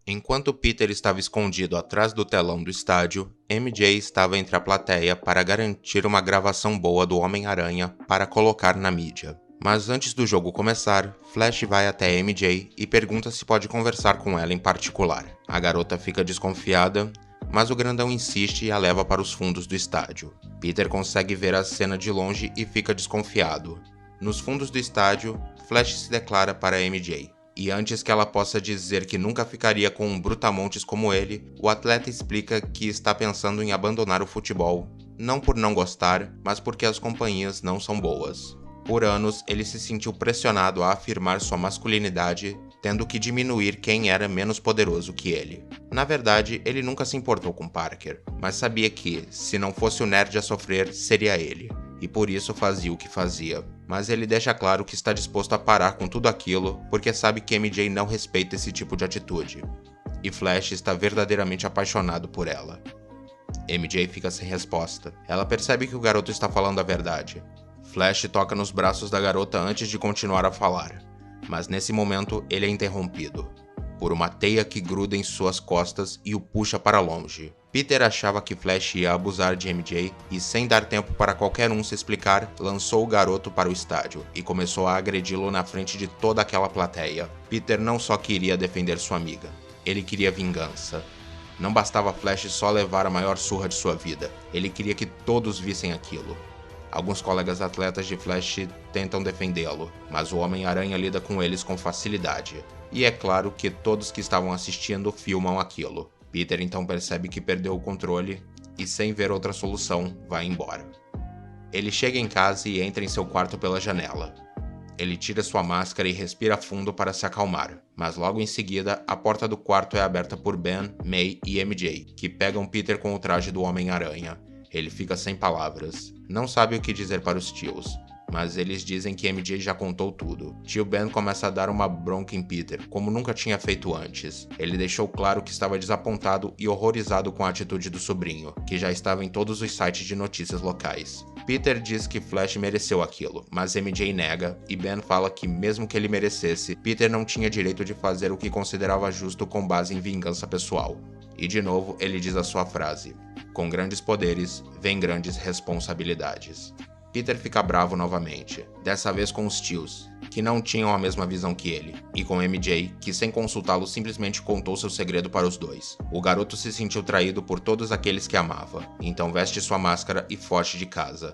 Enquanto Peter estava escondido atrás do telão do estádio, MJ estava entre a plateia para garantir uma gravação boa do Homem-Aranha para colocar na mídia. Mas antes do jogo começar, Flash vai até MJ e pergunta se pode conversar com ela em particular. A garota fica desconfiada, mas o grandão insiste e a leva para os fundos do estádio. Peter consegue ver a cena de longe e fica desconfiado. Nos fundos do estádio, Flash se declara para MJ. E antes que ela possa dizer que nunca ficaria com um brutamontes como ele, o atleta explica que está pensando em abandonar o futebol, não por não gostar, mas porque as companhias não são boas. Por anos, ele se sentiu pressionado a afirmar sua masculinidade, tendo que diminuir quem era menos poderoso que ele. Na verdade, ele nunca se importou com Parker, mas sabia que, se não fosse o nerd a sofrer, seria ele. E por isso fazia o que fazia. Mas ele deixa claro que está disposto a parar com tudo aquilo, porque sabe que MJ não respeita esse tipo de atitude. E Flash está verdadeiramente apaixonado por ela. MJ fica sem resposta. Ela percebe que o garoto está falando a verdade. Flash toca nos braços da garota antes de continuar a falar. Mas nesse momento ele é interrompido por uma teia que gruda em suas costas e o puxa para longe. Peter achava que Flash ia abusar de MJ e, sem dar tempo para qualquer um se explicar, lançou o garoto para o estádio e começou a agredi-lo na frente de toda aquela plateia. Peter não só queria defender sua amiga, ele queria vingança. Não bastava Flash só levar a maior surra de sua vida, ele queria que todos vissem aquilo. Alguns colegas atletas de Flash tentam defendê-lo, mas o Homem-Aranha lida com eles com facilidade. E é claro que todos que estavam assistindo filmam aquilo. Peter então percebe que perdeu o controle e, sem ver outra solução, vai embora. Ele chega em casa e entra em seu quarto pela janela. Ele tira sua máscara e respira fundo para se acalmar, mas logo em seguida a porta do quarto é aberta por Ben, May e MJ, que pegam Peter com o traje do Homem-Aranha. Ele fica sem palavras. Não sabe o que dizer para os tios, mas eles dizem que MJ já contou tudo. Tio Ben começa a dar uma bronca em Peter, como nunca tinha feito antes. Ele deixou claro que estava desapontado e horrorizado com a atitude do sobrinho, que já estava em todos os sites de notícias locais. Peter diz que Flash mereceu aquilo, mas MJ nega, e Ben fala que mesmo que ele merecesse, Peter não tinha direito de fazer o que considerava justo com base em vingança pessoal. E de novo ele diz a sua frase: com grandes poderes, vem grandes responsabilidades. Peter fica bravo novamente, dessa vez com os tios, que não tinham a mesma visão que ele, e com MJ, que sem consultá-lo simplesmente contou seu segredo para os dois. O garoto se sentiu traído por todos aqueles que amava, então veste sua máscara e foge de casa.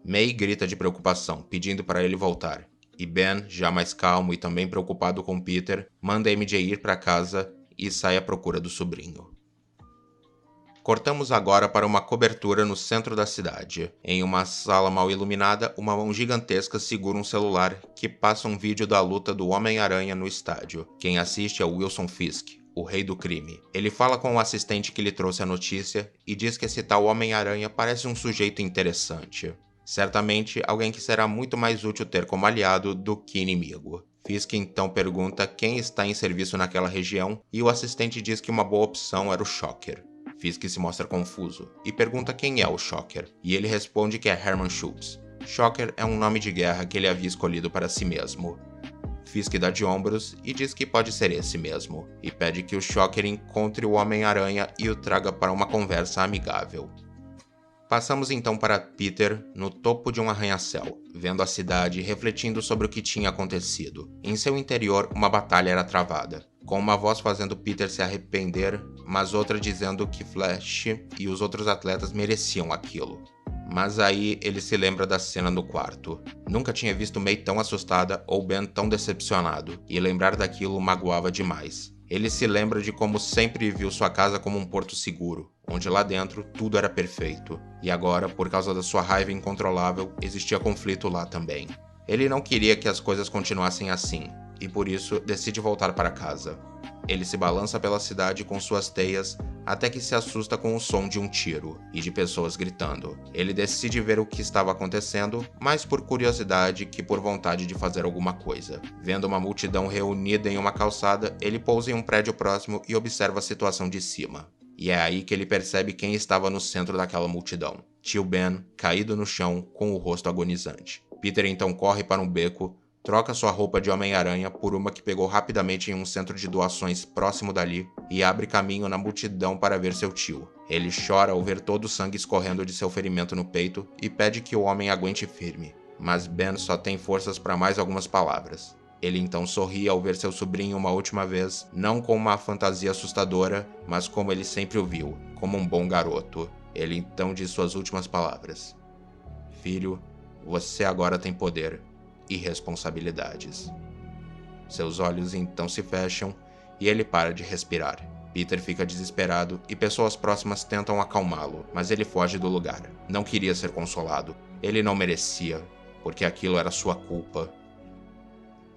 May grita de preocupação, pedindo para ele voltar, e Ben, já mais calmo e também preocupado com Peter, manda MJ ir para casa e sai à procura do sobrinho. Cortamos agora para uma cobertura no centro da cidade. Em uma sala mal iluminada, uma mão gigantesca segura um celular que passa um vídeo da luta do Homem-Aranha no estádio. Quem assiste é Wilson Fisk, o rei do crime. Ele fala com o assistente que lhe trouxe a notícia e diz que esse tal Homem-Aranha parece um sujeito interessante. Certamente alguém que será muito mais útil ter como aliado do que inimigo. Fisk então pergunta quem está em serviço naquela região e o assistente diz que uma boa opção era o Shocker. Fisk se mostra confuso e pergunta quem é o Shocker, e ele responde que é Herman Schultz. Shocker é um nome de guerra que ele havia escolhido para si mesmo. Fisk dá de ombros e diz que pode ser esse mesmo, e pede que o Shocker encontre o Homem-Aranha e o traga para uma conversa amigável. Passamos então para Peter no topo de um arranha-céu, vendo a cidade e refletindo sobre o que tinha acontecido. Em seu interior, uma batalha era travada, com uma voz fazendo Peter se arrepender, mas outra dizendo que Flash e os outros atletas mereciam aquilo. Mas aí ele se lembra da cena no quarto. Nunca tinha visto May tão assustada ou Ben tão decepcionado, e lembrar daquilo magoava demais. Ele se lembra de como sempre viu sua casa como um porto seguro, onde lá dentro tudo era perfeito. E agora, por causa da sua raiva incontrolável, existia conflito lá também. Ele não queria que as coisas continuassem assim, e por isso decide voltar para casa. Ele se balança pela cidade com suas teias até que se assusta com o som de um tiro e de pessoas gritando. Ele decide ver o que estava acontecendo, mais por curiosidade que por vontade de fazer alguma coisa. Vendo uma multidão reunida em uma calçada, ele pousa em um prédio próximo e observa a situação de cima. E é aí que ele percebe quem estava no centro daquela multidão. Tio Ben, caído no chão, com o rosto agonizante. Peter então corre para um beco, troca sua roupa de Homem-Aranha por uma que pegou rapidamente em um centro de doações próximo dali e abre caminho na multidão para ver seu tio. Ele chora ao ver todo o sangue escorrendo de seu ferimento no peito e pede que o homem aguente firme, mas Ben só tem forças para mais algumas palavras. Ele então sorri ao ver seu sobrinho uma última vez, não com uma fantasia assustadora, mas como ele sempre o viu, como um bom garoto. Ele então diz suas últimas palavras: "Filho, você agora tem poder e responsabilidades." Seus olhos então se fecham e ele para de respirar. Peter fica desesperado e pessoas próximas tentam acalmá-lo, mas ele foge do lugar. Não queria ser consolado. Ele não merecia, porque aquilo era sua culpa.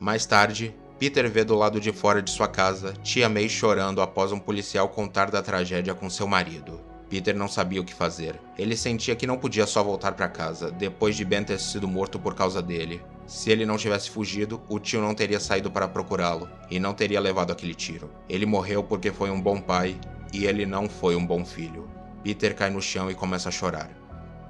Mais tarde, Peter vê do lado de fora de sua casa Tia May chorando após um policial contar da tragédia com seu marido. Peter não sabia o que fazer. Ele sentia que não podia só voltar para casa, depois de Ben ter sido morto por causa dele. Se ele não tivesse fugido, o tio não teria saído para procurá-lo, e não teria levado aquele tiro. Ele morreu porque foi um bom pai, e ele não foi um bom filho. Peter cai no chão e começa a chorar.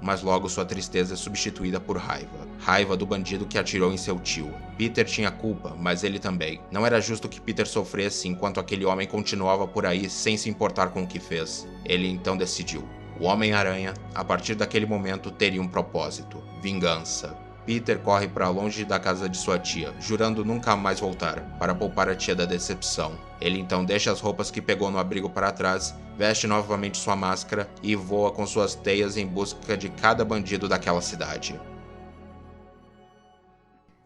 Mas logo sua tristeza é substituída por raiva. Raiva do bandido que atirou em seu tio. Peter tinha culpa, mas ele também. Não era justo que Peter sofresse enquanto aquele homem continuava por aí sem se importar com o que fez. Ele então decidiu. O Homem-Aranha, a partir daquele momento, teria um propósito: vingança. Peter corre para longe da casa de sua tia, jurando nunca mais voltar, para poupar a tia da decepção. Ele então deixa as roupas que pegou no abrigo para trás, veste novamente sua máscara e voa com suas teias em busca de cada bandido daquela cidade.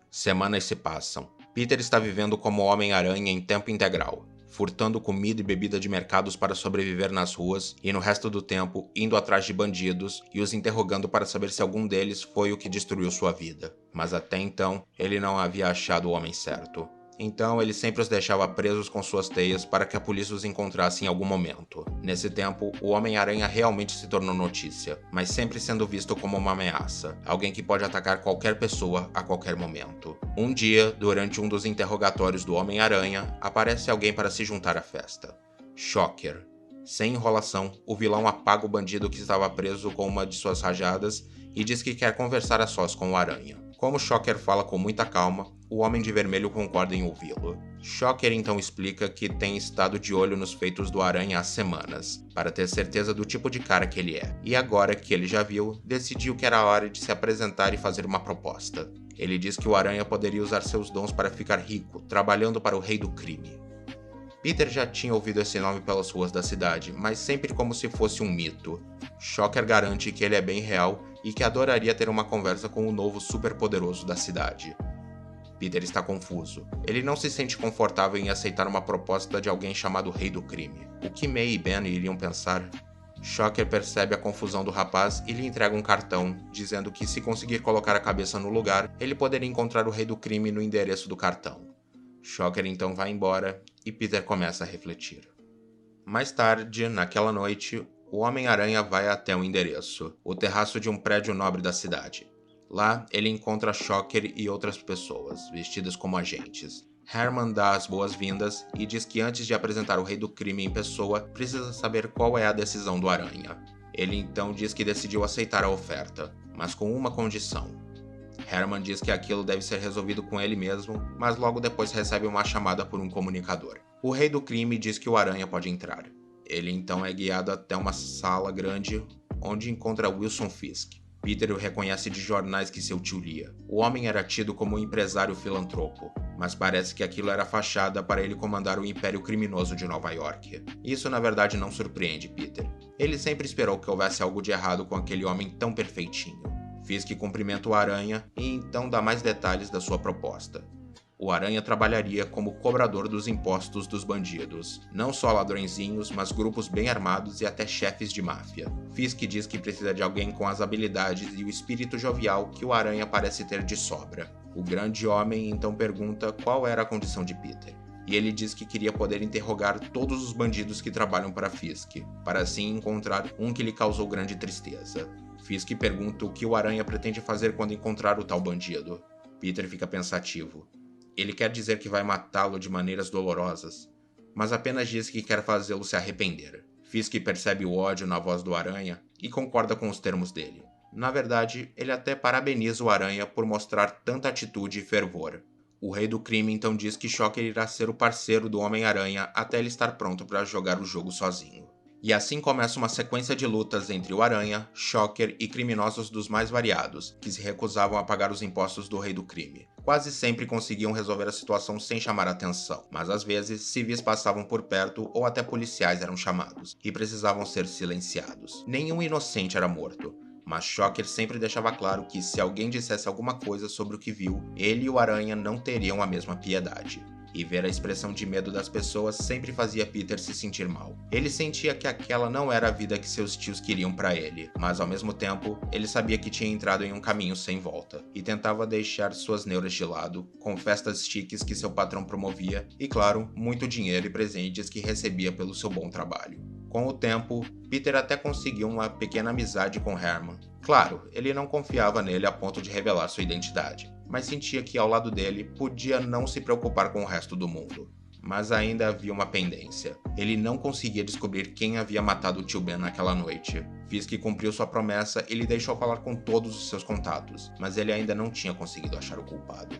Semanas se passam. Peter está vivendo como Homem-Aranha em tempo integral, furtando comida e bebida de mercados para sobreviver nas ruas e no resto do tempo indo atrás de bandidos e os interrogando para saber se algum deles foi o que destruiu sua vida. Mas até então, ele não havia achado o homem certo. Então ele sempre os deixava presos com suas teias para que a polícia os encontrasse em algum momento. Nesse tempo, o Homem-Aranha realmente se tornou notícia, mas sempre sendo visto como uma ameaça, alguém que pode atacar qualquer pessoa a qualquer momento. Um dia, durante um dos interrogatórios do Homem-Aranha, aparece alguém para se juntar à festa. Shocker. Sem enrolação, o vilão apaga o bandido que estava preso com uma de suas rajadas e diz que quer conversar a sós com o Aranha. Como Shocker fala com muita calma, o Homem de Vermelho concorda em ouvi-lo. Shocker então explica que tem estado de olho nos feitos do Aranha há semanas, para ter certeza do tipo de cara que ele é. E agora que ele já viu, decidiu que era hora de se apresentar e fazer uma proposta. Ele diz que o Aranha poderia usar seus dons para ficar rico, trabalhando para o Rei do Crime. Peter já tinha ouvido esse nome pelas ruas da cidade, mas sempre como se fosse um mito. Shocker garante que ele é bem real e que adoraria ter uma conversa com o novo superpoderoso da cidade. Peter está confuso. Ele não se sente confortável em aceitar uma proposta de alguém chamado Rei do Crime. O que May e Ben iriam pensar? Shocker percebe a confusão do rapaz e lhe entrega um cartão, dizendo que se conseguir colocar a cabeça no lugar, ele poderia encontrar o Rei do Crime no endereço do cartão. Shocker então vai embora e Peter começa a refletir. Mais tarde, naquela noite, o Homem-Aranha vai até o endereço, o terraço de um prédio nobre da cidade. Lá, ele encontra Shocker e outras pessoas, vestidas como agentes. Herman dá as boas-vindas e diz que antes de apresentar o Rei do Crime em pessoa, precisa saber qual é a decisão do Aranha. Ele então diz que decidiu aceitar a oferta, mas com uma condição. Herman diz que aquilo deve ser resolvido com ele mesmo, mas logo depois recebe uma chamada por um comunicador. O Rei do Crime diz que o Aranha pode entrar. Ele então é guiado até uma sala grande, onde encontra Wilson Fisk. Peter o reconhece de jornais que seu tio lia. O homem era tido como um empresário filantropo, mas parece que aquilo era fachada para ele comandar o império criminoso de Nova York. Isso na verdade não surpreende Peter. Ele sempre esperou que houvesse algo de errado com aquele homem tão perfeitinho. Fisk cumprimenta o Aranha e então dá mais detalhes da sua proposta. O Aranha trabalharia como cobrador dos impostos dos bandidos. Não só ladrõezinhos, mas grupos bem armados e até chefes de máfia. Fisk diz que precisa de alguém com as habilidades e o espírito jovial que o Aranha parece ter de sobra. O grande homem então pergunta qual era a condição de Peter. E ele diz que queria poder interrogar todos os bandidos que trabalham para Fisk, para assim encontrar um que lhe causou grande tristeza. Fisk pergunta o que o Aranha pretende fazer quando encontrar o tal bandido. Peter fica pensativo. Ele quer dizer que vai matá-lo de maneiras dolorosas, mas apenas diz que quer fazê-lo se arrepender. Fisk percebe o ódio na voz do Aranha e concorda com os termos dele. Na verdade, ele até parabeniza o Aranha por mostrar tanta atitude e fervor. O Rei do Crime então diz que Shocker irá ser o parceiro do Homem-Aranha até ele estar pronto para jogar o jogo sozinho. E assim começa uma sequência de lutas entre o Aranha, Shocker e criminosos dos mais variados, que se recusavam a pagar os impostos do Rei do Crime. Quase sempre conseguiam resolver a situação sem chamar atenção, mas às vezes civis passavam por perto ou até policiais eram chamados, e precisavam ser silenciados. Nenhum inocente era morto, mas Shocker sempre deixava claro que se alguém dissesse alguma coisa sobre o que viu, ele e o Aranha não teriam a mesma piedade. E ver a expressão de medo das pessoas sempre fazia Peter se sentir mal. Ele sentia que aquela não era a vida que seus tios queriam para ele, mas ao mesmo tempo, ele sabia que tinha entrado em um caminho sem volta, e tentava deixar suas neuras de lado, com festas chiques que seu patrão promovia, e claro, muito dinheiro e presentes que recebia pelo seu bom trabalho. Com o tempo, Peter até conseguiu uma pequena amizade com Herman. Claro, ele não confiava nele a ponto de revelar sua identidade, mas sentia que ao lado dele podia não se preocupar com o resto do mundo. Mas ainda havia uma pendência. Ele não conseguia descobrir quem havia matado o tio Ben naquela noite. Fisk cumpriu sua promessa e lhe deixou falar com todos os seus contatos, mas ele ainda não tinha conseguido achar o culpado.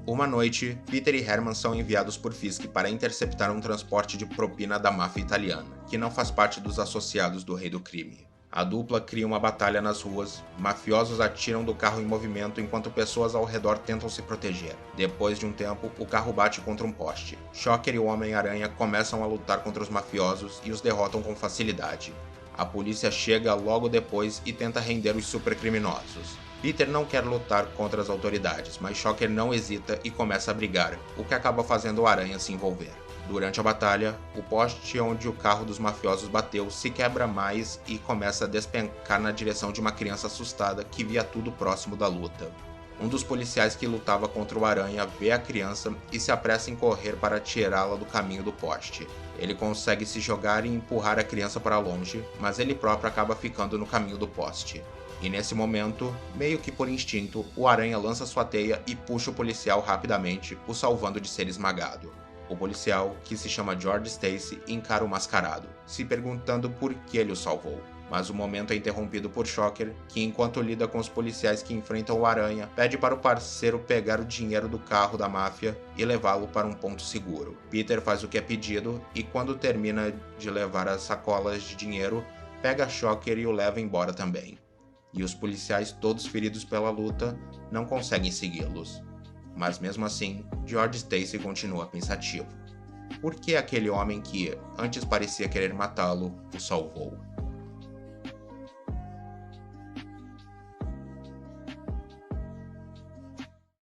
Uma noite, Peter e Herman são enviados por Fisk para interceptar um transporte de propina da máfia italiana, que não faz parte dos associados do Rei do Crime. A dupla cria uma batalha nas ruas, mafiosos atiram do carro em movimento enquanto pessoas ao redor tentam se proteger. Depois de um tempo, o carro bate contra um poste. Shocker e o Homem-Aranha começam a lutar contra os mafiosos e os derrotam com facilidade. A polícia chega logo depois e tenta render os supercriminosos. Peter não quer lutar contra as autoridades, mas Shocker não hesita e começa a brigar, o que acaba fazendo o Aranha se envolver. Durante a batalha, o poste onde o carro dos mafiosos bateu se quebra mais e começa a despencar na direção de uma criança assustada que via tudo próximo da luta. Um dos policiais que lutava contra o Aranha vê a criança e se apressa em correr para tirá-la do caminho do poste. Ele consegue se jogar e empurrar a criança para longe, mas ele próprio acaba ficando no caminho do poste. E nesse momento, meio que por instinto, o Aranha lança sua teia e puxa o policial rapidamente, o salvando de ser esmagado. O policial, que se chama George Stacy, encara o mascarado, se perguntando por que ele o salvou. Mas o momento é interrompido por Shocker, que enquanto lida com os policiais que enfrentam o Aranha, pede para o parceiro pegar o dinheiro do carro da máfia e levá-lo para um ponto seguro. Peter faz o que é pedido e quando termina de levar as sacolas de dinheiro, pega Shocker e o leva embora também. E os policiais, todos feridos pela luta, não conseguem segui-los. Mas mesmo assim, George Stacy continua pensativo. Por que aquele homem que, antes parecia querer matá-lo, o salvou?